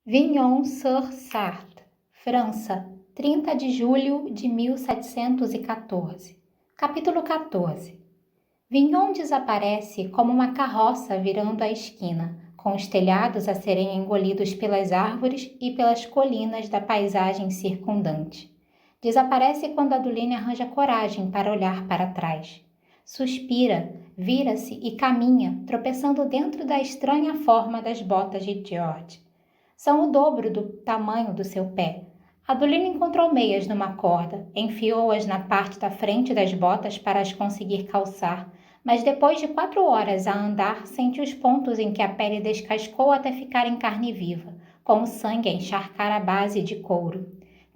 Vignon-sur-Sarthe, França, 30 de julho de 1714. Capítulo 14. Vignon desaparece como uma carroça virando a esquina, com os telhados a serem engolidos pelas árvores e pelas colinas da paisagem circundante. Desaparece quando Adeline arranja coragem para olhar para trás. Suspira, vira-se e caminha, tropeçando dentro da estranha forma das botas de George. São o dobro do tamanho do seu pé. Adeline encontrou meias numa corda, enfiou-as na parte da frente das botas para as conseguir calçar, mas depois de 4 horas a andar, sente os pontos em que a pele descascou até ficar em carne viva, com o sangue a encharcar a base de couro.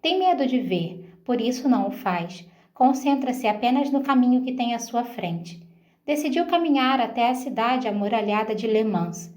Tem medo de ver, por isso não o faz. Concentra-se apenas no caminho que tem à sua frente. Decidiu caminhar até a cidade amuralhada de Le Mans.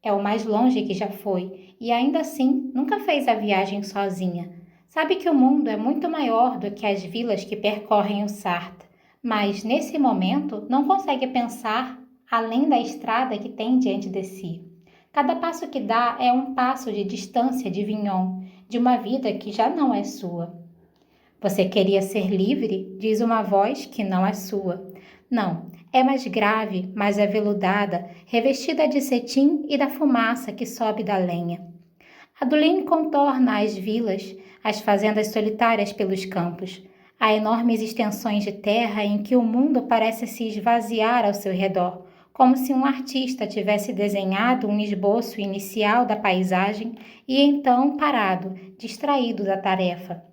É o mais longe que já foi, e ainda assim nunca fez a viagem sozinha. Sabe que o mundo é muito maior do que as vilas que percorrem o Sarthe, mas nesse momento não consegue pensar além da estrada que tem diante de si. Cada passo que dá é um passo de distância de Vignon, de uma vida que já não é sua. Você queria ser livre? Diz uma voz que não é sua. Não, é mais grave, mais aveludada, revestida de cetim e da fumaça que sobe da lenha. Adeline contorna as vilas, as fazendas solitárias pelos campos. Há enormes extensões de terra em que o mundo parece se esvaziar ao seu redor, como se um artista tivesse desenhado um esboço inicial da paisagem e então parado, distraído da tarefa.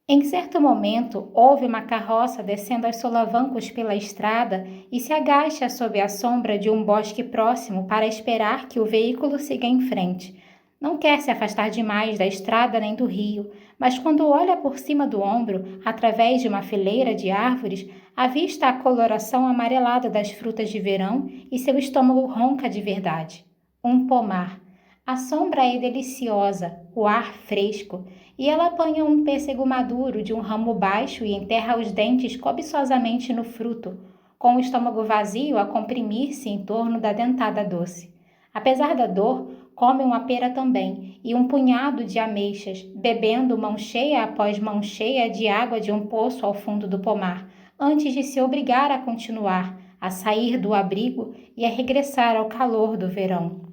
Em certo momento, ouve uma carroça descendo aos solavancos pela estrada e se agacha sob a sombra de um bosque próximo para esperar que o veículo siga em frente. Não quer se afastar demais da estrada nem do rio, mas quando olha por cima do ombro, através de uma fileira de árvores, avista a coloração amarelada das frutas de verão e seu estômago ronca de verdade. Um pomar. A sombra é deliciosa, o ar fresco, e ela apanha um pêssego maduro de um ramo baixo e enterra os dentes cobiçosamente no fruto, com o estômago vazio a comprimir-se em torno da dentada doce. Apesar da dor, come uma pera também e um punhado de ameixas, bebendo mão cheia após mão cheia de água de um poço ao fundo do pomar, antes de se obrigar a continuar, a sair do abrigo e a regressar ao calor do verão.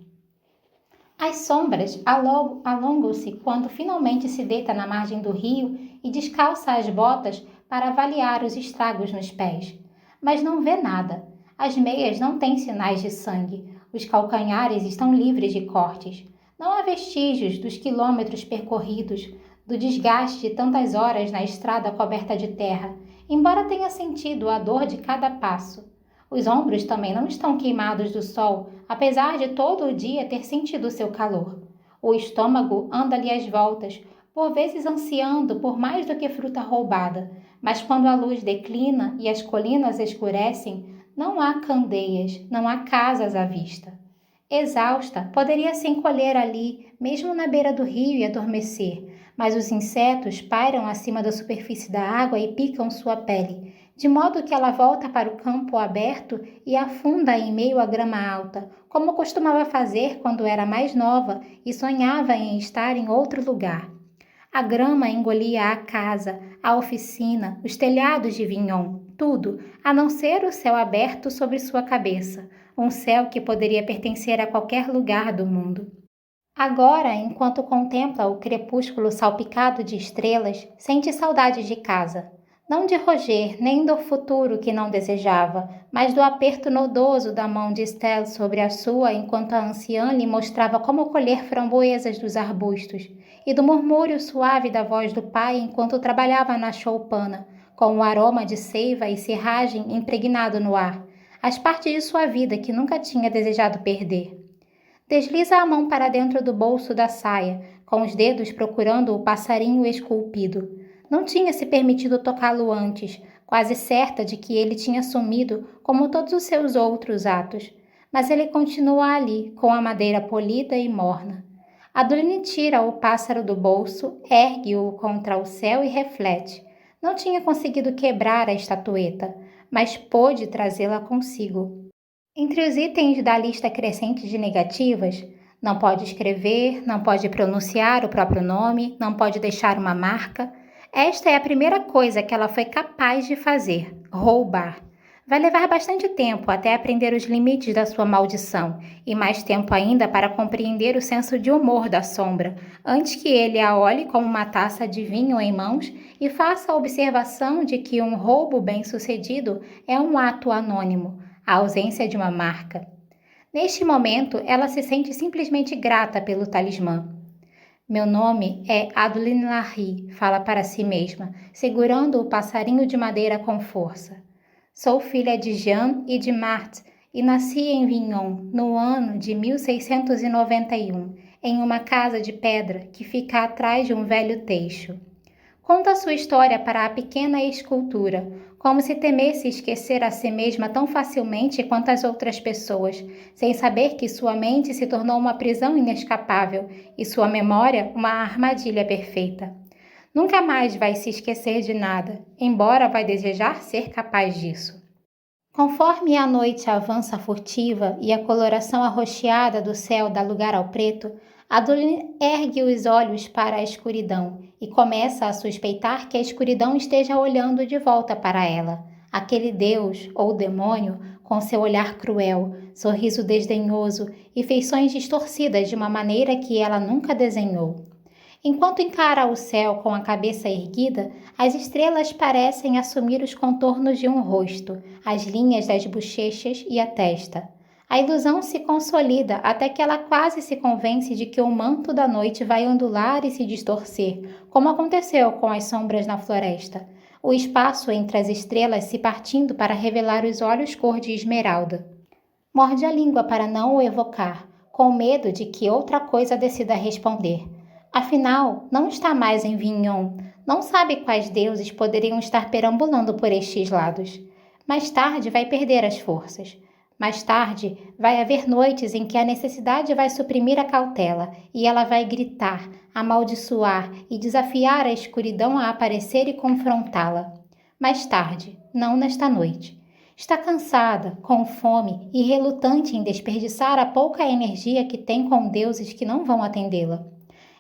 As sombras alongam-se quando finalmente se deita na margem do rio e descalça as botas para avaliar os estragos nos pés. Mas não vê nada. As meias não têm sinais de sangue. Os calcanhares estão livres de cortes. Não há vestígios dos quilômetros percorridos, do desgaste de tantas horas na estrada coberta de terra, embora tenha sentido a dor de cada passo. Os ombros também não estão queimados do sol, apesar de todo o dia ter sentido seu calor. O estômago anda-lhe às voltas, por vezes ansiando por mais do que fruta roubada, mas quando a luz declina e as colinas escurecem, não há candeias, não há casas à vista. Exausta, poderia se encolher ali, mesmo na beira do rio e adormecer, mas os insetos pairam acima da superfície da água e picam sua pele, de modo que ela volta para o campo aberto e afunda em meio à grama alta, como costumava fazer quando era mais nova e sonhava em estar em outro lugar. A grama engolia a casa, a oficina, os telhados de Vignon, tudo, a não ser o céu aberto sobre sua cabeça, um céu que poderia pertencer a qualquer lugar do mundo. Agora, enquanto contempla o crepúsculo salpicado de estrelas, sente saudade de casa. Não de Roger, nem do futuro que não desejava, mas do aperto nodoso da mão de Estelle sobre a sua enquanto a anciã lhe mostrava como colher framboesas dos arbustos, e do murmúrio suave da voz do pai enquanto trabalhava na choupana, com o aroma de seiva e serragem impregnado no ar, as partes de sua vida que nunca tinha desejado perder. Desliza a mão para dentro do bolso da saia, com os dedos procurando o passarinho esculpido. Não tinha se permitido tocá-lo antes, quase certa de que ele tinha sumido como todos os seus outros atos. Mas ele continua ali, com a madeira polida e morna. Adeline tira o pássaro do bolso, ergue-o contra o céu e reflete. Não tinha conseguido quebrar a estatueta, mas pôde trazê-la consigo. Entre os itens da lista crescente de negativas, Não pode escrever, não pode pronunciar o próprio nome, não pode deixar uma marca. Esta é a primeira coisa que ela foi capaz de fazer: roubar. Vai levar bastante tempo até aprender os limites da sua maldição, e mais tempo ainda para compreender o senso de humor da sombra, antes que ele a olhe com uma taça de vinho em mãos e faça a observação de que um roubo bem-sucedido é um ato anônimo, a ausência de uma marca. Neste momento, ela se sente simplesmente grata pelo talismã. Meu nome é Adeline Larry, fala para si mesma, segurando o passarinho de madeira com força. Sou filha de Jean e de Marthe e nasci em Vignon no ano de 1691, em uma casa de pedra que fica atrás de um velho teixo. Conta sua história para a pequena escultura, como se temesse esquecer a si mesma tão facilmente quanto as outras pessoas, sem saber que sua mente se tornou uma prisão inescapável e sua memória uma armadilha perfeita. Nunca mais vai se esquecer de nada, embora vai desejar ser capaz disso. Conforme a noite avança furtiva e a coloração arroxeada do céu dá lugar ao preto, Adeline ergue os olhos para a escuridão e começa a suspeitar que a escuridão esteja olhando de volta para ela. Aquele Deus ou demônio com seu olhar cruel, sorriso desdenhoso e feições distorcidas de uma maneira que ela nunca desenhou. Enquanto encara o céu com a cabeça erguida, as estrelas parecem assumir os contornos de um rosto, as linhas das bochechas e a testa. A ilusão se consolida até que ela quase se convence de que o manto da noite vai ondular e se distorcer, como aconteceu com as sombras na floresta. O espaço entre as estrelas se partindo para revelar os olhos cor de esmeralda. Morde a língua para não o evocar, com medo de que outra coisa decida responder. Afinal, não está mais em Vignon, não sabe quais deuses poderiam estar perambulando por estes lados. Mais tarde vai perder as forças. Mais tarde vai haver noites em que a necessidade vai suprimir a cautela e ela vai gritar, amaldiçoar e desafiar a escuridão a aparecer e confrontá-la. Mais tarde, não nesta noite. Está cansada, com fome e relutante em desperdiçar a pouca energia que tem com deuses que não vão atendê-la.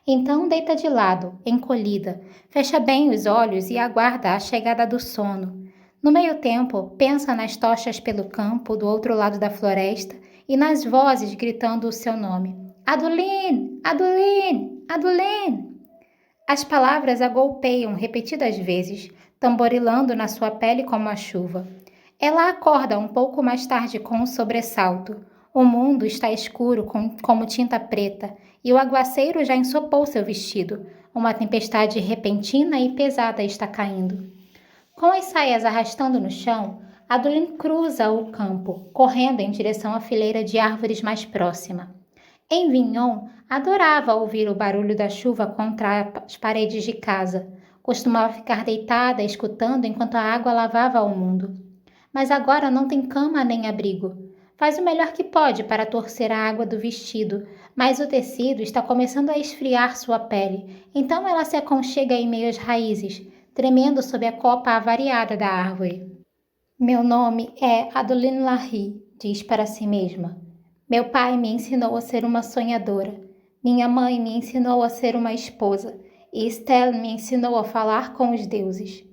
Então deita de lado, encolhida, fecha bem os olhos e aguarda a chegada do sono. No meio tempo, pensa nas tochas pelo campo do outro lado da floresta e nas vozes gritando o seu nome. Adeline! Adeline! Adeline! As palavras a golpeiam repetidas vezes, tamborilando na sua pele como a chuva. Ela acorda um pouco mais tarde com um sobressalto. O mundo está escuro como tinta preta e o aguaceiro já ensopou seu vestido. Uma tempestade repentina e pesada está caindo. Com as saias arrastando no chão, Adeline cruza o campo, correndo em direção à fileira de árvores mais próxima. Em Vignon, adorava ouvir o barulho da chuva contra as paredes de casa. Costumava ficar deitada, escutando enquanto a água lavava o mundo. Mas agora não tem cama nem abrigo. Faz o melhor que pode para torcer a água do vestido, mas o tecido está começando a esfriar sua pele, então ela se aconchega em meio às raízes, tremendo sob a copa avariada da árvore. Meu nome é Adeline Larry, diz para si mesma. Meu pai me ensinou a ser uma sonhadora. Minha mãe me ensinou a ser uma esposa. E Estelle me ensinou a falar com os deuses.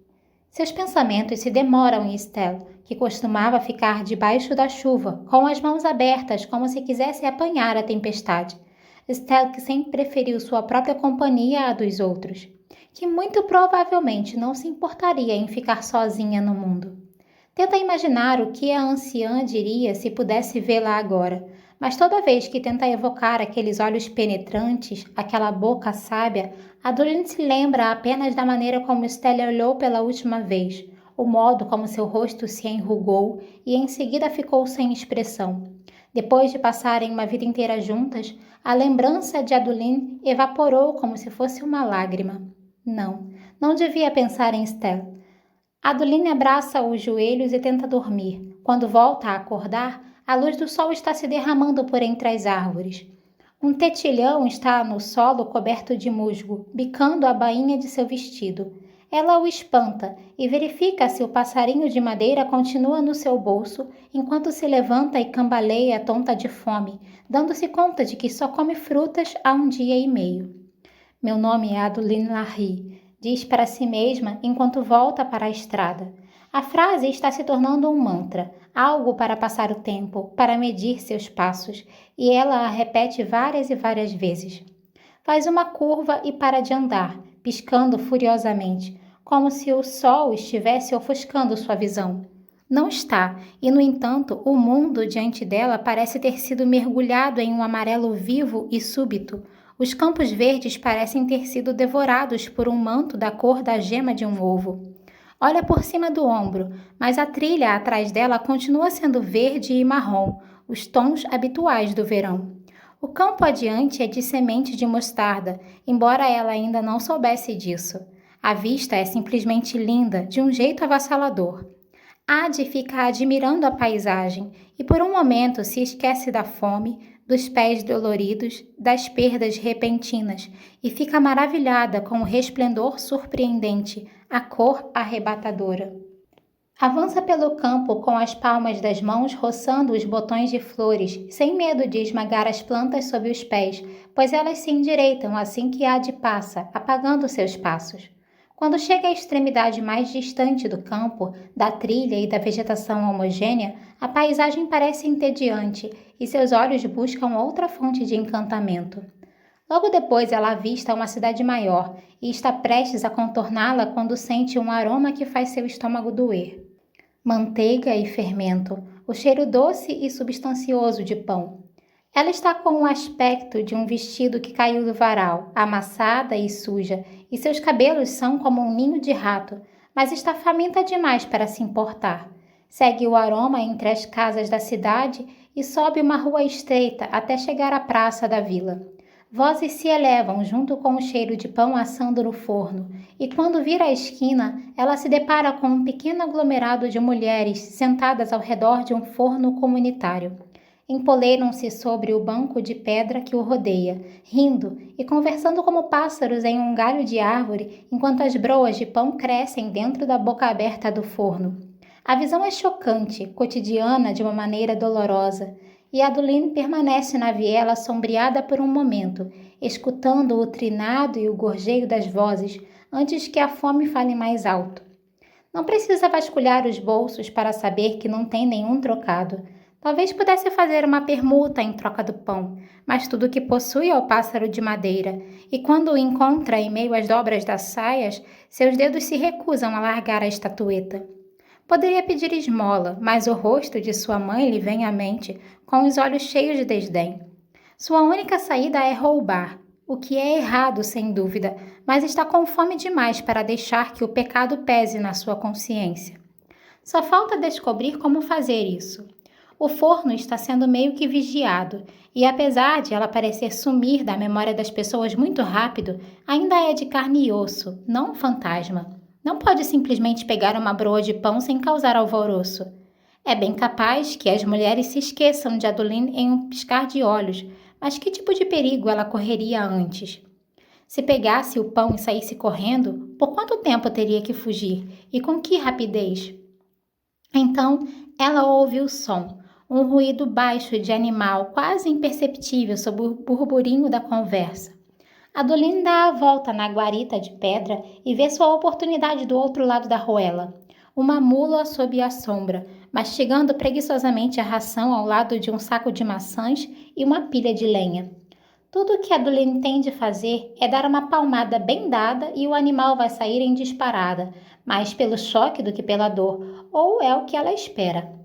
Seus pensamentos se demoram em Estelle, que costumava ficar debaixo da chuva, com as mãos abertas como se quisesse apanhar a tempestade. Estelle que sempre preferiu sua própria companhia à dos outros, que muito provavelmente não se importaria em ficar sozinha no mundo. Tenta imaginar o que a anciã diria se pudesse vê-la agora, mas toda vez que tenta evocar aqueles olhos penetrantes, aquela boca sábia, Adeline se lembra apenas da maneira como Estelle olhou pela última vez, o modo como seu rosto se enrugou e em seguida ficou sem expressão. Depois de passarem uma vida inteira juntas, a lembrança de Adeline evaporou como se fosse uma lágrima. Não devia pensar em Estelle. Adeline abraça os joelhos e tenta dormir. Quando volta a acordar, a luz do sol está se derramando por entre as árvores. Um tetilhão está no solo coberto de musgo, bicando a bainha de seu vestido. Ela o espanta e verifica se o passarinho de madeira continua no seu bolso enquanto se levanta e cambaleia tonta de fome, dando-se conta de que só come frutas há um dia e meio. Meu nome é Adeline Larry, diz para si mesma enquanto volta para a estrada. A frase está se tornando um mantra, algo para passar o tempo, para medir seus passos, e ela a repete várias e várias vezes. Faz uma curva e para de andar, piscando furiosamente, como se o sol estivesse ofuscando sua visão. Não está, e no entanto, o mundo diante dela parece ter sido mergulhado em um amarelo vivo e súbito. Os campos verdes parecem ter sido devorados por um manto da cor da gema de um ovo. Olha por cima do ombro, mas a trilha atrás dela continua sendo verde e marrom, os tons habituais do verão. O campo adiante é de semente de mostarda, embora ela ainda não soubesse disso. A vista é simplesmente linda, de um jeito avassalador. Ade fica admirando a paisagem e por um momento se esquece da fome, dos pés doloridos, das perdas repentinas e fica maravilhada com o resplendor surpreendente, a cor arrebatadora. Avança pelo campo com as palmas das mãos roçando os botões de flores, sem medo de esmagar as plantas sob os pés, pois elas se endireitam assim que Ade passa, apagando seus passos. Quando chega à extremidade mais distante do campo, da trilha e da vegetação homogênea, a paisagem parece entediante e seus olhos buscam outra fonte de encantamento. Logo depois ela avista uma cidade maior e está prestes a contorná-la quando sente um aroma que faz seu estômago doer. Manteiga e fermento, o cheiro doce e substancioso de pão. Ela está com o aspecto de um vestido que caiu do varal, amassada e suja, e seus cabelos são como um ninho de rato, mas está faminta demais para se importar. Segue o aroma entre as casas da cidade e sobe uma rua estreita até chegar à praça da vila. Vozes se elevam junto com o cheiro de pão assando no forno, e quando vira a esquina, ela se depara com um pequeno aglomerado de mulheres sentadas ao redor de um forno comunitário. Empoleiram-se sobre o banco de pedra que o rodeia, rindo e conversando como pássaros em um galho de árvore, enquanto as broas de pão crescem dentro da boca aberta do forno. A visão é chocante, cotidiana de uma maneira dolorosa, e Adeline permanece na viela sombreada por um momento, escutando o trinado e o gorjeio das vozes antes que a fome fale mais alto. Não precisa vasculhar os bolsos para saber que não tem nenhum trocado. Talvez pudesse fazer uma permuta em troca do pão, mas tudo o que possui é o pássaro de madeira, e quando o encontra em meio às dobras das saias, seus dedos se recusam a largar a estatueta. Poderia pedir esmola, mas o rosto de sua mãe lhe vem à mente, com os olhos cheios de desdém. Sua única saída é roubar, o que é errado, sem dúvida, mas está com fome demais para deixar que o pecado pese na sua consciência. Só falta descobrir como fazer isso. O forno está sendo meio que vigiado, e apesar de ela parecer sumir da memória das pessoas muito rápido, ainda é de carne e osso, não um fantasma. Não pode simplesmente pegar uma broa de pão sem causar alvoroço. É bem capaz que as mulheres se esqueçam de Adeline em um piscar de olhos, mas que tipo de perigo ela correria antes? Se pegasse o pão e saísse correndo, por quanto tempo teria que fugir? E com que rapidez? Então, ela ouve o som, um ruído baixo de animal quase imperceptível sob o burburinho da conversa. Adeline dá a volta na guarita de pedra e vê sua oportunidade do outro lado da arruela. Uma mula sob a sombra, mastigando preguiçosamente a ração ao lado de um saco de maçãs e uma pilha de lenha. Tudo o que Adeline tem de fazer é dar uma palmada bem dada e o animal vai sair em disparada, mais pelo choque do que pela dor, ou é o que ela espera.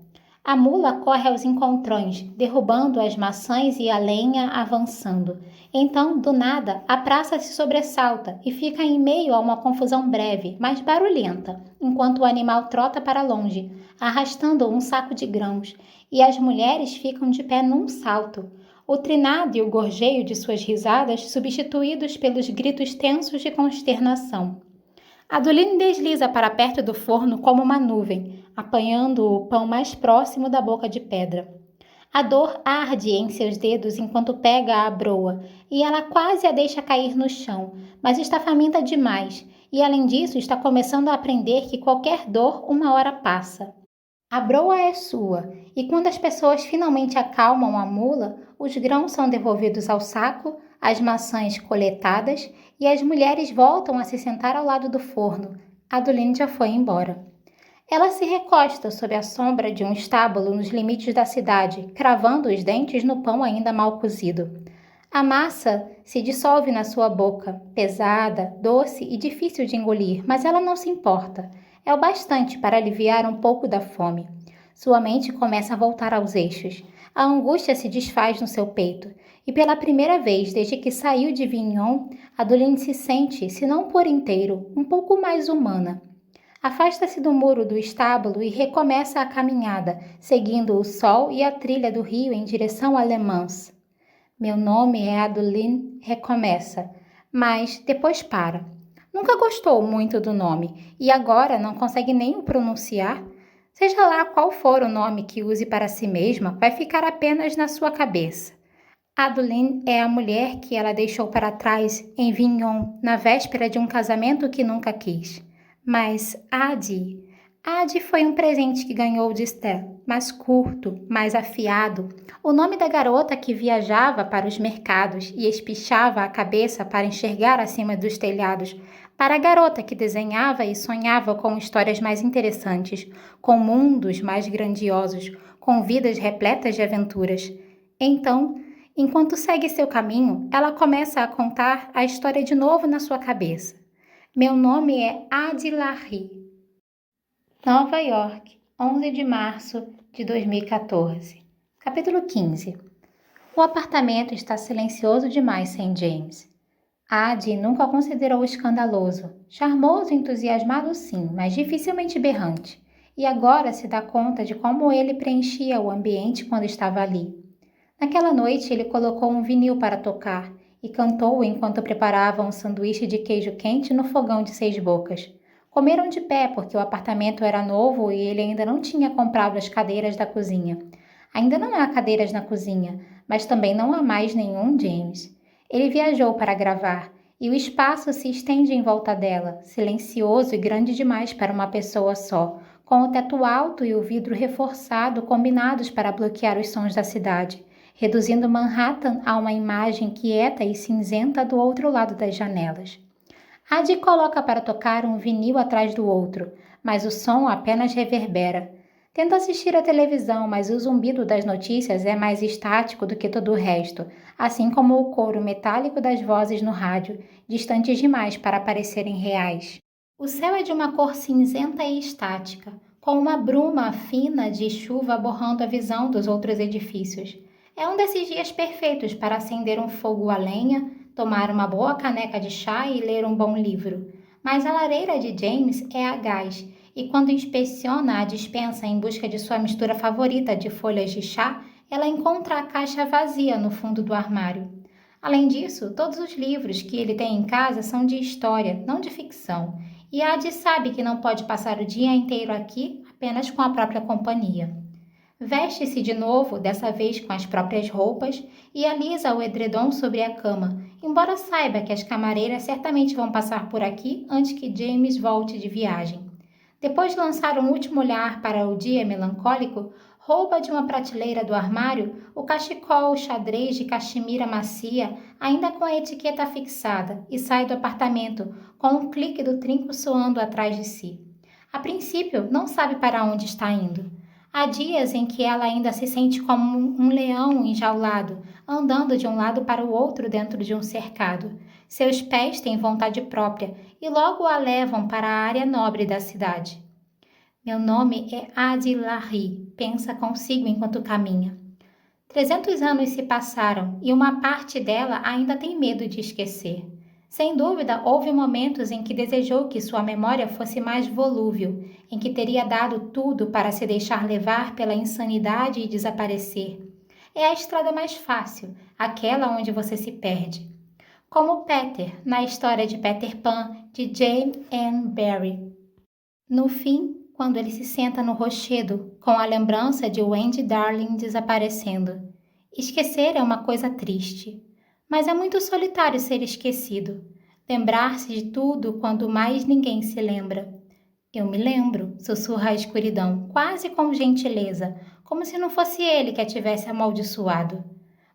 A mula corre aos encontrões, derrubando as maçãs e a lenha avançando. Então, do nada, a praça se sobressalta e fica em meio a uma confusão breve, mas barulhenta, enquanto o animal trota para longe, arrastando um saco de grãos, e as mulheres ficam de pé num salto. O trinado e o gorjeio de suas risadas substituídos pelos gritos tensos de consternação. Adeline desliza para perto do forno como uma nuvem, apanhando o pão mais próximo da boca de pedra. A dor arde em seus dedos enquanto pega a broa, e ela quase a deixa cair no chão, mas está faminta demais, e além disso está começando a aprender que qualquer dor uma hora passa. A broa é sua, e quando as pessoas finalmente acalmam a mula, os grãos são devolvidos ao saco, as maçãs coletadas, e as mulheres voltam a se sentar ao lado do forno. Adeline já foi embora. Ela se recosta sob a sombra de um estábulo nos limites da cidade, cravando os dentes no pão ainda mal cozido. A massa se dissolve na sua boca, pesada, doce e difícil de engolir, mas ela não se importa. É o bastante para aliviar um pouco da fome. Sua mente começa a voltar aos eixos. A angústia se desfaz no seu peito, e pela primeira vez desde que saiu de Vignon, Adeline se sente, se não por inteiro, um pouco mais humana. Afasta-se do muro do estábulo e recomeça a caminhada, seguindo o sol e a trilha do rio em direção a Le Mans. Meu nome é Adeline, recomeça, mas depois para. Nunca gostou muito do nome e agora não consegue nem o pronunciar. Seja lá qual for o nome que use para si mesma, vai ficar apenas na sua cabeça. Adeline é a mulher que ela deixou para trás em Vignon, na véspera de um casamento que nunca quis. Mas Adi foi um presente que ganhou de Estelle, mais curto, mais afiado, o nome da garota que viajava para os mercados e espichava a cabeça para enxergar acima dos telhados, para a garota que desenhava e sonhava com histórias mais interessantes, com mundos mais grandiosos, com vidas repletas de aventuras. Então, enquanto segue seu caminho, ela começa a contar a história de novo na sua cabeça. Meu nome é Adilahri. Nova York, 11 de março de 2014. Capítulo 15. O apartamento está silencioso demais sem James. Adi nunca o considerou escandaloso. Charmoso e entusiasmado sim, mas dificilmente berrante. E agora se dá conta de como ele preenchia o ambiente quando estava ali. Naquela noite ele colocou um vinil para tocar e cantou enquanto preparava um sanduíche de queijo quente no fogão de 6 bocas. Comeram de pé porque o apartamento era novo e ele ainda não tinha comprado as cadeiras da cozinha. Ainda não há cadeiras na cozinha, mas também não há mais nenhum James. Ele viajou para gravar e o espaço se estende em volta dela, silencioso e grande demais para uma pessoa só, com o teto alto e o vidro reforçado combinados para bloquear os sons da cidade, reduzindo Manhattan a uma imagem quieta e cinzenta do outro lado das janelas. Adi coloca para tocar um vinil atrás do outro, mas o som apenas reverbera. Tenta assistir à televisão, mas o zumbido das notícias é mais estático do que todo o resto, assim como o coro metálico das vozes no rádio, distantes demais para parecerem reais. O céu é de uma cor cinzenta e estática, com uma bruma fina de chuva borrando a visão dos outros edifícios. É um desses dias perfeitos para acender um fogo a lenha, tomar uma boa caneca de chá e ler um bom livro. Mas a lareira de James é a gás, e quando inspeciona a despensa em busca de sua mistura favorita de folhas de chá, ela encontra a caixa vazia no fundo do armário. Além disso, todos os livros que ele tem em casa são de história, não de ficção, e Adi sabe que não pode passar o dia inteiro aqui apenas com a própria companhia. Veste-se de novo, dessa vez com as próprias roupas, e alisa o edredom sobre a cama, embora saiba que as camareiras certamente vão passar por aqui antes que James volte de viagem. Depois de lançar um último olhar para o dia melancólico, rouba de uma prateleira do armário o cachecol xadrez de caxemira macia, ainda com a etiqueta fixada, e sai do apartamento, com um clique do trinco soando atrás de si. A princípio, não sabe para onde está indo. Há dias em que ela ainda se sente como um leão enjaulado, andando de um lado para o outro dentro de um cercado. Seus pés têm vontade própria e logo a levam para a área nobre da cidade. Meu nome é Adilahri, pensa consigo enquanto caminha. 300 anos se passaram e uma parte dela ainda tem medo de esquecer. Sem dúvida, houve momentos em que desejou que sua memória fosse mais volúvel, em que teria dado tudo para se deixar levar pela insanidade e desaparecer. É a estrada mais fácil, aquela onde você se perde. Como Peter, na história de Peter Pan, de Jane Ann Barrie. No fim, quando ele se senta no rochedo com a lembrança de Wendy Darling desaparecendo. Esquecer é uma coisa triste, mas é muito solitário ser esquecido. Lembrar-se de tudo quando mais ninguém se lembra. Eu me lembro, sussurra a escuridão, quase com gentileza, como se não fosse ele que a tivesse amaldiçoado.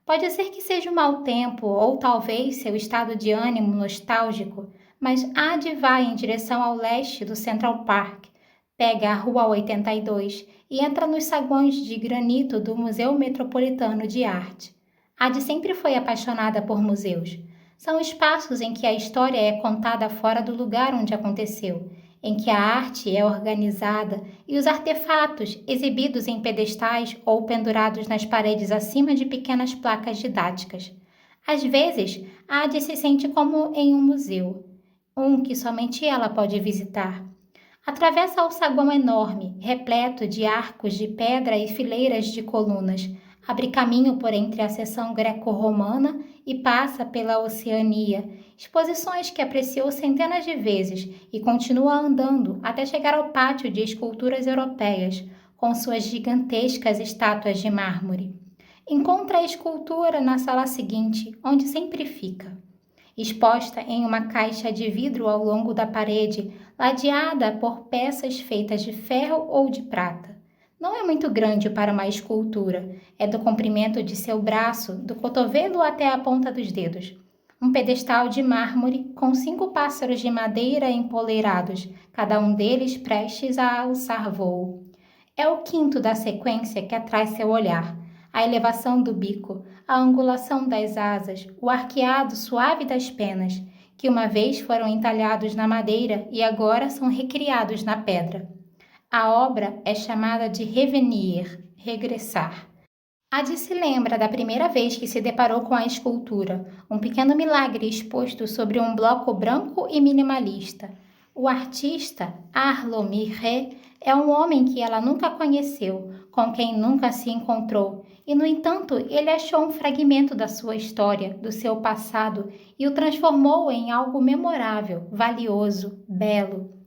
Pode ser que seja o mau tempo ou talvez seu estado de ânimo nostálgico, mas Ad vai em direção ao leste do Central Park, pega a Rua 82 e entra nos saguões de granito do Museu Metropolitano de Arte. Ad sempre foi apaixonada por museus. São espaços em que a história é contada fora do lugar onde aconteceu, em que a arte é organizada e os artefatos exibidos em pedestais ou pendurados nas paredes acima de pequenas placas didáticas. Às vezes, a Ade se sente como em um museu, um que somente ela pode visitar. Atravessa o saguão enorme, repleto de arcos de pedra e fileiras de colunas, abre caminho por entre a seção greco-romana e passa pela Oceania, exposições que apreciou centenas de vezes e continua andando até chegar ao pátio de esculturas europeias, com suas gigantescas estátuas de mármore. Encontra a escultura na sala seguinte, onde sempre fica. Exposta em uma caixa de vidro ao longo da parede, ladeada por peças feitas de ferro ou de prata. Não é muito grande para uma escultura, é do comprimento de seu braço, do cotovelo até a ponta dos dedos. Um pedestal de mármore com 5 pássaros de madeira empoleirados, cada um deles prestes a alçar voo. É o quinto da sequência que atrai seu olhar. A elevação do bico, a angulação das asas, o arqueado suave das penas, que uma vez foram entalhados na madeira e agora são recriados na pedra. A obra é chamada de revenir, regressar. Ade se lembra da primeira vez que se deparou com a escultura, um pequeno milagre exposto sobre um bloco branco e minimalista. O artista, Arlo Miré, é um homem que ela nunca conheceu, com quem nunca se encontrou, e, no entanto, ele achou um fragmento da sua história, do seu passado, e o transformou em algo memorável, valioso, belo.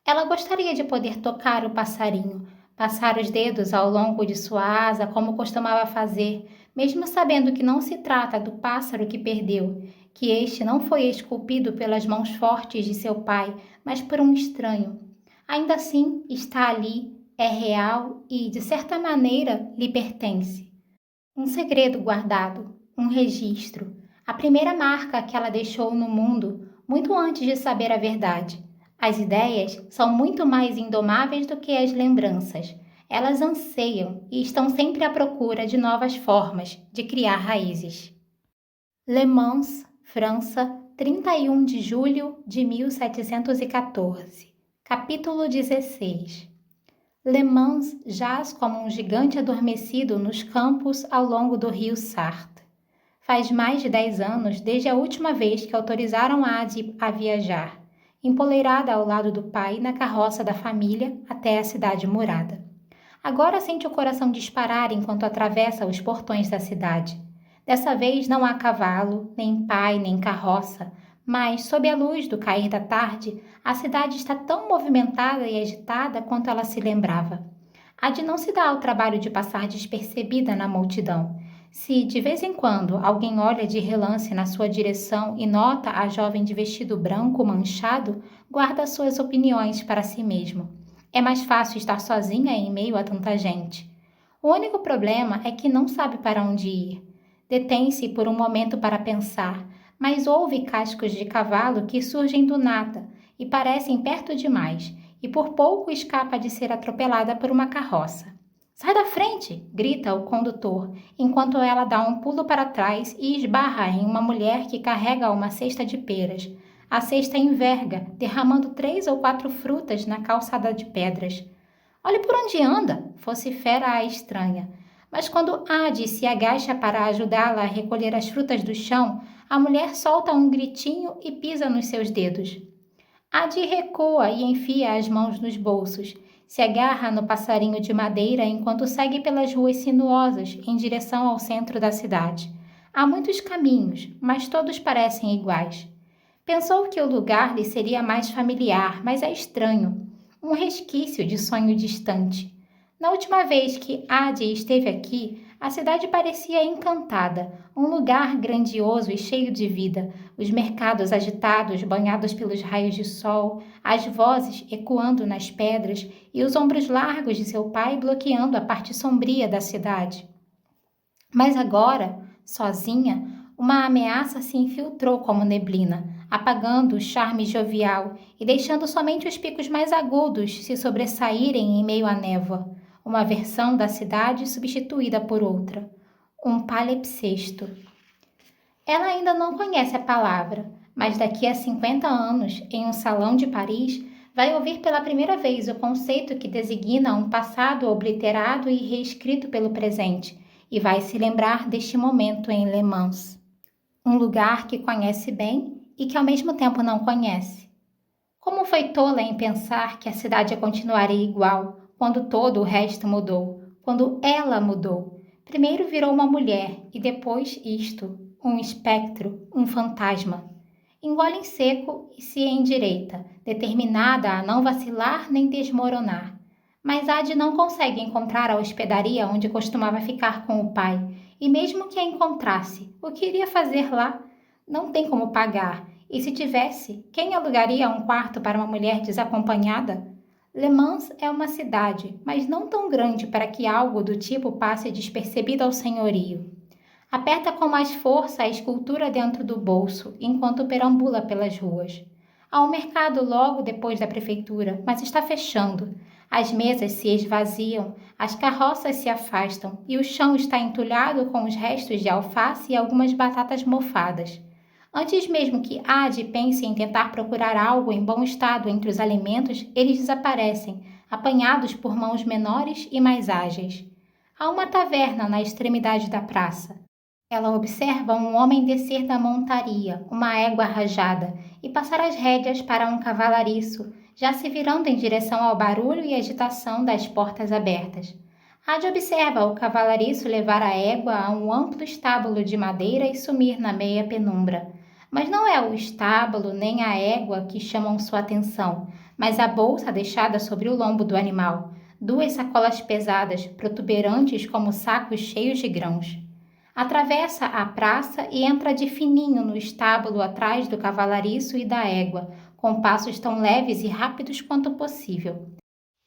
Ela gostaria de poder tocar o passarinho, passar os dedos ao longo de sua asa como costumava fazer, mesmo sabendo que não se trata do pássaro que perdeu, que este não foi esculpido pelas mãos fortes de seu pai, mas por um estranho. Ainda assim, está ali, é real e, de certa maneira, lhe pertence. Um segredo guardado, um registro, a primeira marca que ela deixou no mundo, muito antes de saber a verdade. As ideias são muito mais indomáveis do que as lembranças. Elas anseiam e estão sempre à procura de novas formas de criar raízes. Le Mans, França, 31 de julho de 1714. Capítulo 16. Le Mans jaz como um gigante adormecido nos campos ao longo do rio Sarthe. Faz mais de 10 anos desde a última vez que autorizaram Ade a viajar, empoleirada ao lado do pai na carroça da família até a cidade murada. Agora sente o coração disparar enquanto atravessa os portões da cidade. Dessa vez não há cavalo, nem pai, nem carroça, mas, sob a luz do cair da tarde, a cidade está tão movimentada e agitada quanto ela se lembrava. Ade não se dá ao trabalho de passar despercebida na multidão. Se, de vez em quando, alguém olha de relance na sua direção e nota a jovem de vestido branco manchado, guarda suas opiniões para si mesmo. É mais fácil estar sozinha em meio a tanta gente. O único problema é que não sabe para onde ir. Detém-se por um momento para pensar, mas ouve cascos de cavalo que surgem do nada e parecem perto demais, e por pouco escapa de ser atropelada por uma carroça. «Sai da frente!» grita o condutor, enquanto ela dá um pulo para trás e esbarra em uma mulher que carrega uma cesta de peras. A cesta enverga, derramando 3 ou 4 frutas na calçada de pedras. «Olhe por onde anda!» vocifera a estranha. Mas quando Ade se agacha para ajudá-la a recolher as frutas do chão, a mulher solta um gritinho e pisa nos seus dedos. Ade recua e enfia as mãos nos bolsos. Se agarra no passarinho de madeira enquanto segue pelas ruas sinuosas em direção ao centro da cidade. Há muitos caminhos, mas todos parecem iguais. Pensou que o lugar lhe seria mais familiar, mas é estranho. um resquício de sonho distante. Na última vez que Adi esteve aqui, a cidade parecia encantada, um lugar grandioso e cheio de vida, os mercados agitados, banhados pelos raios de sol, as vozes ecoando nas pedras e os ombros largos de seu pai bloqueando a parte sombria da cidade. Mas agora, sozinha, uma ameaça se infiltrou como neblina, apagando o charme jovial e deixando somente os picos mais agudos se sobressaírem em meio à névoa. Uma versão da cidade substituída por outra. Um palimpsesto. Ela ainda não conhece a palavra, mas daqui a 50 anos, em um salão de Paris, vai ouvir pela primeira vez o conceito que designa um passado obliterado e reescrito pelo presente, e vai se lembrar deste momento em Le Mans. Um lugar que conhece bem e que ao mesmo tempo não conhece. Como foi tola em pensar que a cidade continuaria igual, quando todo o resto mudou, quando ela mudou. Primeiro virou uma mulher e depois isto, um espectro, um fantasma. Engole em seco e se endireita, determinada a não vacilar nem desmoronar. Mas Adi não consegue encontrar a hospedaria onde costumava ficar com o pai, e mesmo que a encontrasse, o que iria fazer lá? Não tem como pagar, e se tivesse, quem alugaria um quarto para uma mulher desacompanhada? Le Mans é uma cidade, mas não tão grande para que algo do tipo passe despercebido ao senhorio. Aperta com mais força a escultura dentro do bolso, enquanto perambula pelas ruas. Há um mercado logo depois da prefeitura, mas está fechando. As mesas se esvaziam, as carroças se afastam e o chão está entulhado com os restos de alface e algumas batatas mofadas. Antes mesmo que Adi pense em tentar procurar algo em bom estado entre os alimentos, eles desaparecem, apanhados por mãos menores e mais ágeis. Há uma taverna na extremidade da praça. Ela observa um homem descer da montaria, uma égua rajada, e passar as rédeas para um cavalariço, já se virando em direção ao barulho e agitação das portas abertas. Adi observa o cavalariço levar a égua a um amplo estábulo de madeira e sumir na meia penumbra. Mas não é o estábulo nem a égua que chamam sua atenção, mas a bolsa deixada sobre o lombo do animal, 2 sacolas pesadas, protuberantes como sacos cheios de grãos. Atravessa a praça e entra de fininho no estábulo atrás do cavalariço e da égua, com passos tão leves e rápidos quanto possível.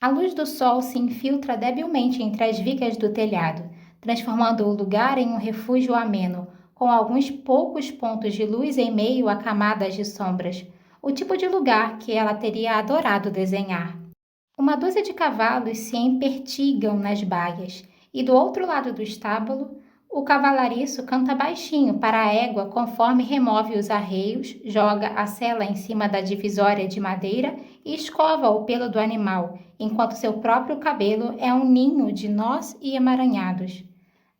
A luz do sol se infiltra debilmente entre as vigas do telhado, transformando o lugar em um refúgio ameno, com alguns poucos pontos de luz em meio a camadas de sombras, o tipo de lugar que ela teria adorado desenhar. Uma dúzia de cavalos se empertigam nas baias, e do outro lado do estábulo, o cavalariço canta baixinho para a égua conforme remove os arreios, joga a sela em cima da divisória de madeira e escova o pelo do animal, enquanto seu próprio cabelo é um ninho de nós e emaranhados.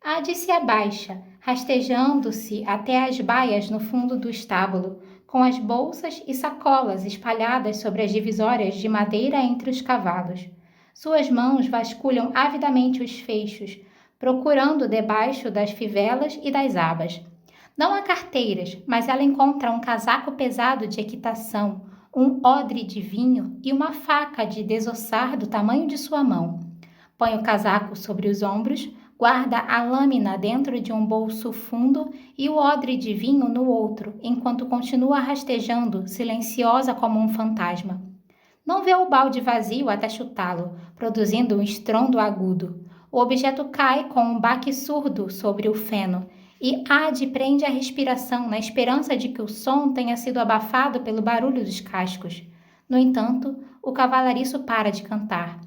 Adi se abaixa, rastejando-se até as baias no fundo do estábulo, com as bolsas e sacolas espalhadas sobre as divisórias de madeira entre os cavalos. Suas mãos vasculham avidamente os feixos, procurando debaixo das fivelas e das abas. Não há carteiras, mas ela encontra um casaco pesado de equitação, um odre de vinho e uma faca de desossar do tamanho de sua mão. Põe o casaco sobre os ombros, guarda a lâmina dentro de um bolso fundo e o odre de vinho no outro, enquanto continua rastejando, silenciosa como um fantasma. Não vê o balde vazio até chutá-lo, produzindo um estrondo agudo. O objeto cai com um baque surdo sobre o feno, e Adi prende a respiração na esperança de que o som tenha sido abafado pelo barulho dos cascos. No entanto, o cavalariço para de cantar.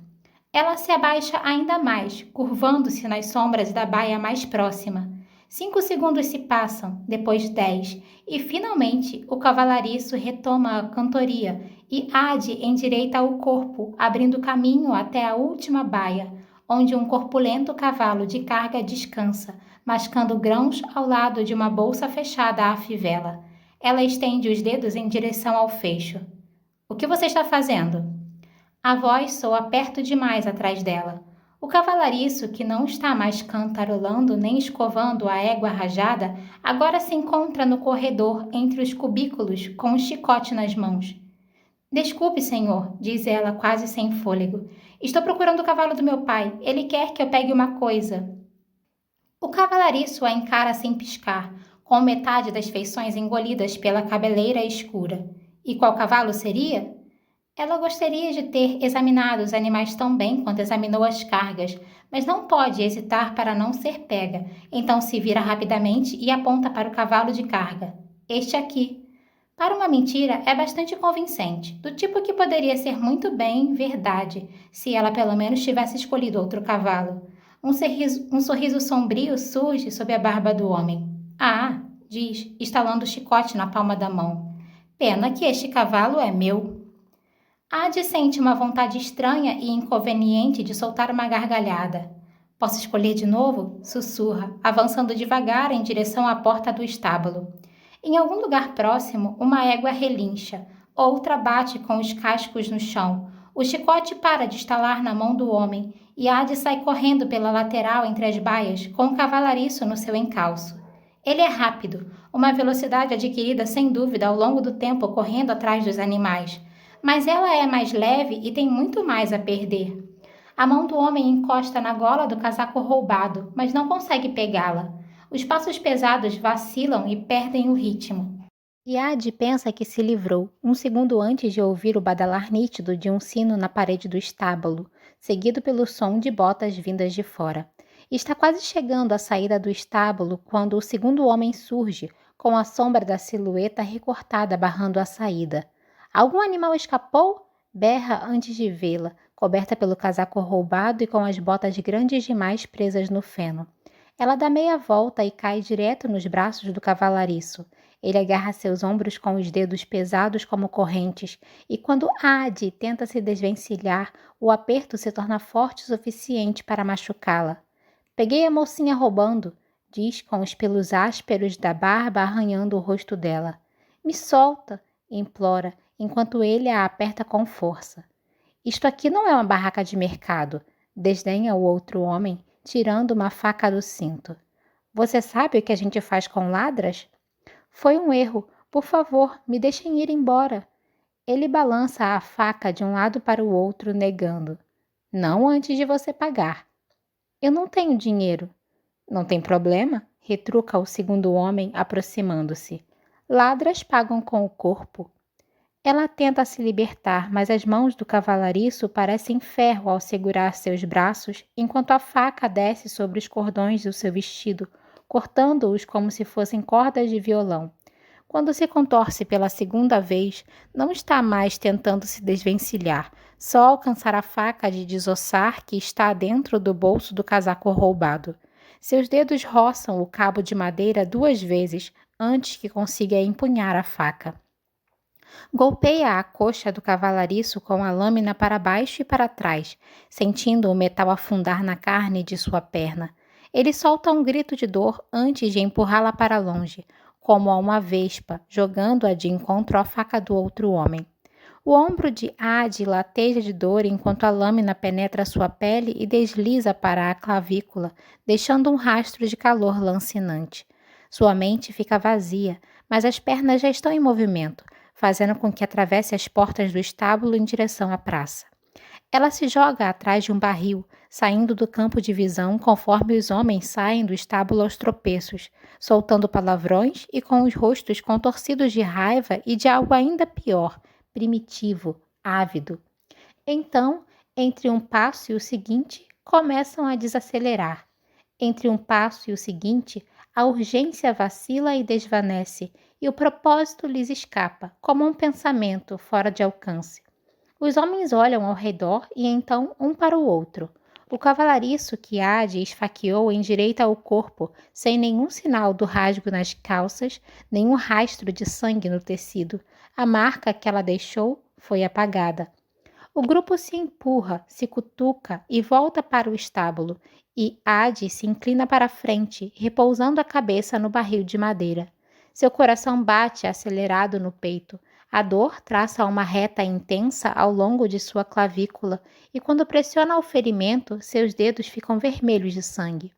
Ela se abaixa ainda mais, curvando-se nas sombras da baia mais próxima. 5 segundos se passam, depois 10, e finalmente o cavalariço retoma a cantoria e Adi endireita o corpo, abrindo caminho até a última baia, onde um corpulento cavalo de carga descansa, mascando grãos ao lado de uma bolsa fechada à fivela. Ela estende os dedos em direção ao fecho. O que você está fazendo? A voz soa perto demais atrás dela. O cavalariço, que não está mais cantarolando nem escovando a égua rajada, agora se encontra no corredor entre os cubículos com um chicote nas mãos. Desculpe, senhor, diz ela, quase sem fôlego. Estou procurando o cavalo do meu pai. Ele quer que eu pegue uma coisa. O cavalariço a encara sem piscar, com metade das feições engolidas pela cabeleira escura. E qual cavalo seria? Ela gostaria de ter examinado os animais tão bem quanto examinou as cargas, mas não pode hesitar para não ser pega, então se vira rapidamente e aponta para o cavalo de carga. Este aqui. Para uma mentira, é bastante convincente, do tipo que poderia ser muito bem verdade, se ela pelo menos tivesse escolhido outro cavalo. Um sorriso sombrio surge sob a barba do homem. Ah, diz, estalando o chicote na palma da mão. Pena que este cavalo é meu. Ade sente uma vontade estranha e inconveniente de soltar uma gargalhada. Posso escolher de novo? Sussurra, avançando devagar em direção à porta do estábulo. Em algum lugar próximo, uma égua relincha. Outra bate com os cascos no chão. O chicote para de estalar na mão do homem e Ade sai correndo pela lateral entre as baias com o cavalariço no seu encalço. Ele é rápido, uma velocidade adquirida sem dúvida ao longo do tempo correndo atrás dos animais. Mas ela é mais leve e tem muito mais a perder. A mão do homem encosta na gola do casaco roubado, mas não consegue pegá-la. Os passos pesados vacilam e perdem o ritmo. Yad pensa que se livrou, um segundo antes de ouvir o badalar nítido de um sino na parede do estábulo, seguido pelo som de botas vindas de fora. Está quase chegando à saída do estábulo quando o segundo homem surge, com a sombra da silhueta recortada barrando a saída. Algum animal escapou? Berra antes de vê-la, coberta pelo casaco roubado e com as botas grandes demais presas no feno. Ela dá meia volta e cai direto nos braços do cavalariço. Ele agarra seus ombros com os dedos pesados como correntes, e quando Ade tenta se desvencilhar, o aperto se torna forte o suficiente para machucá-la. Peguei a mocinha roubando, diz com os pelos ásperos da barba arranhando o rosto dela. Me solta, implora, enquanto ele a aperta com força. Isto aqui não é uma barraca de mercado, desdenha o outro homem, tirando uma faca do cinto. Você sabe o que a gente faz com ladras? Foi um erro. Por favor, me deixem ir embora. Ele balança a faca de um lado para o outro, negando. Não antes de você pagar. Eu não tenho dinheiro. Não tem problema, retruca o segundo homem, aproximando-se. Ladras pagam com o corpo. Ela tenta se libertar, mas as mãos do cavalariço parecem ferro ao segurar seus braços, enquanto a faca desce sobre os cordões do seu vestido, cortando-os como se fossem cordas de violão. Quando se contorce pela segunda vez, não está mais tentando se desvencilhar, só alcançar a faca de desossar que está dentro do bolso do casaco roubado. Seus dedos roçam o cabo de madeira 2 vezes antes que consiga empunhar a faca. Golpeia a coxa do cavalariço com a lâmina para baixo e para trás, sentindo o metal afundar na carne de sua perna. Ele solta um grito de dor antes de empurrá-la para longe, como a uma vespa, jogando-a de encontro à faca do outro homem. O ombro de Ade lateja de dor enquanto a lâmina penetra sua pele e desliza para a clavícula, deixando um rastro de calor lancinante. Sua mente fica vazia, mas as pernas já estão em movimento, fazendo com que atravesse as portas do estábulo em direção à praça. Ela se joga atrás de um barril, saindo do campo de visão conforme os homens saem do estábulo aos tropeços, soltando palavrões e com os rostos contorcidos de raiva e de algo ainda pior, primitivo, ávido. Então, entre um passo e o seguinte, começam a desacelerar. Entre um passo e o seguinte, a urgência vacila e desvanece, e o propósito lhes escapa, como um pensamento fora de alcance. Os homens olham ao redor e então um para o outro. O cavalariço que Ade esfaqueou endireita o corpo, sem nenhum sinal do rasgo nas calças, nenhum rastro de sangue no tecido. A marca que ela deixou foi apagada. O grupo se empurra, se cutuca e volta para o estábulo, e Ade se inclina para a frente, repousando a cabeça no barril de madeira. Seu coração bate acelerado no peito. A dor traça uma reta intensa ao longo de sua clavícula, e quando pressiona o ferimento, seus dedos ficam vermelhos de sangue.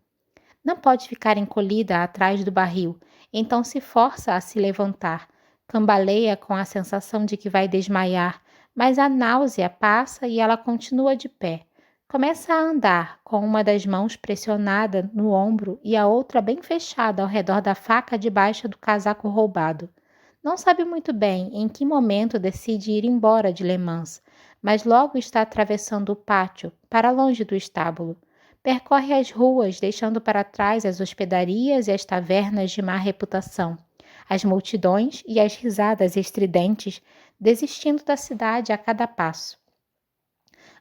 Não pode ficar encolhida atrás do barril, então se força a se levantar. Cambaleia com a sensação de que vai desmaiar, mas a náusea passa e ela continua de pé. Começa a andar, com uma das mãos pressionada no ombro e a outra bem fechada ao redor da faca debaixo do casaco roubado. Não sabe muito bem em que momento decide ir embora de Le Mans, mas logo está atravessando o pátio, para longe do estábulo. Percorre as ruas, deixando para trás as hospedarias e as tavernas de má reputação, as multidões e as risadas estridentes, desistindo da cidade a cada passo.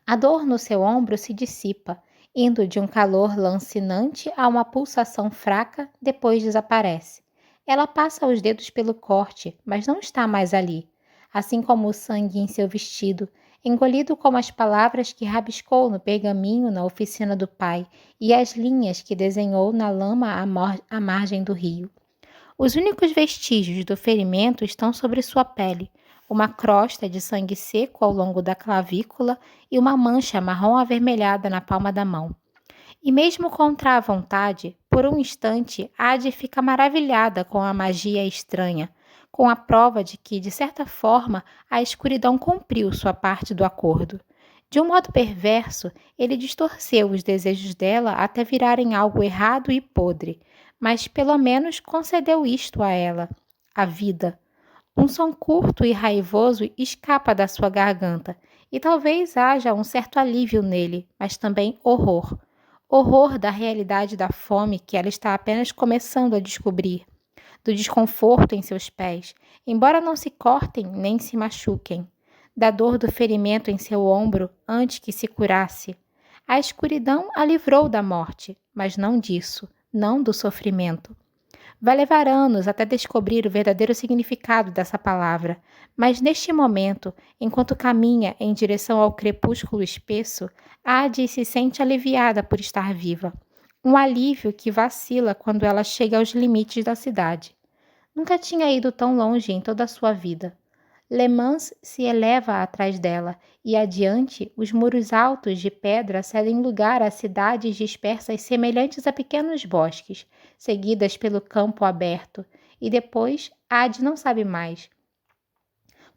A dor no seu ombro se dissipa, indo de um calor lancinante a uma pulsação fraca, depois desaparece. Ela passa os dedos pelo corte, mas não está mais ali, assim como o sangue em seu vestido, engolido como as palavras que rabiscou no pergaminho na oficina do pai e as linhas que desenhou na lama à margem do rio. Os únicos vestígios do ferimento estão sobre sua pele, uma crosta de sangue seco ao longo da clavícula e uma mancha marrom avermelhada na palma da mão. E mesmo contra a vontade, por um instante, Ade fica maravilhada com a magia estranha, com a prova de que, de certa forma, a escuridão cumpriu sua parte do acordo. De um modo perverso, ele distorceu os desejos dela até virarem algo errado e podre, mas pelo menos concedeu isto a ela, a vida. Um som curto e raivoso escapa da sua garganta, e talvez haja um certo alívio nele, mas também horror. Horror da realidade da fome que ela está apenas começando a descobrir, do desconforto em seus pés, embora não se cortem nem se machuquem, da dor do ferimento em seu ombro antes que se curasse. A escuridão a livrou da morte, mas não disso, não do sofrimento. Vai levar anos até descobrir o verdadeiro significado dessa palavra, mas neste momento, enquanto caminha em direção ao crepúsculo espesso, Ade se sente aliviada por estar viva. Um alívio que vacila quando ela chega aos limites da cidade. Nunca tinha ido tão longe em toda a sua vida. Le Mans se eleva atrás dela, e adiante os muros altos de pedra cedem lugar a cidades dispersas semelhantes a pequenos bosques, seguidas pelo campo aberto, e depois Ade não sabe mais.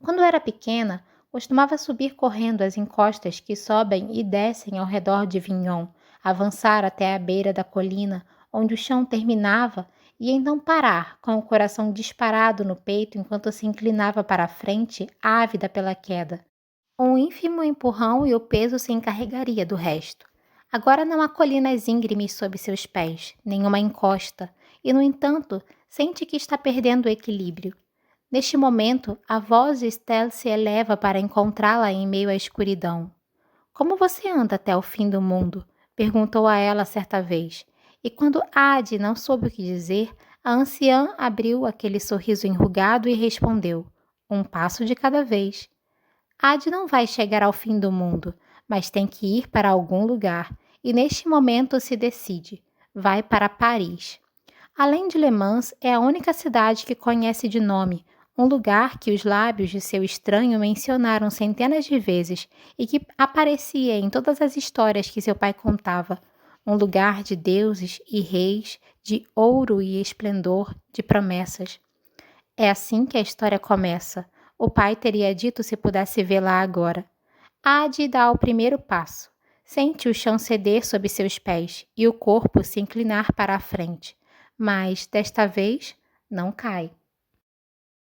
Quando era pequena, costumava subir correndo as encostas que sobem e descem ao redor de Vignon, avançar até a beira da colina, onde o chão terminava, e então parar, com o coração disparado no peito enquanto se inclinava para a frente, ávida pela queda. Um ínfimo empurrão e o peso se encarregaria do resto. Agora não há colinas íngremes sob seus pés, nenhuma encosta, e, no entanto, sente que está perdendo o equilíbrio. Neste momento, a voz de Estelle se eleva para encontrá-la em meio à escuridão. "Como você anda até o fim do mundo?" perguntou a ela certa vez. E quando Ade não soube o que dizer, a anciã abriu aquele sorriso enrugado e respondeu: "Um passo de cada vez." Ade não vai chegar ao fim do mundo, mas tem que ir para algum lugar, e neste momento se decide. Vai para Paris. Além de Le Mans, é a única cidade que conhece de nome, um lugar que os lábios de seu estranho mencionaram centenas de vezes e que aparecia em todas as histórias que seu pai contava. Um lugar de deuses e reis, de ouro e esplendor, de promessas. É assim que a história começa. O pai teria dito se pudesse vê-la agora. Ade dá o primeiro passo. Sente o chão ceder sob seus pés e o corpo se inclinar para a frente. Mas, desta vez, não cai.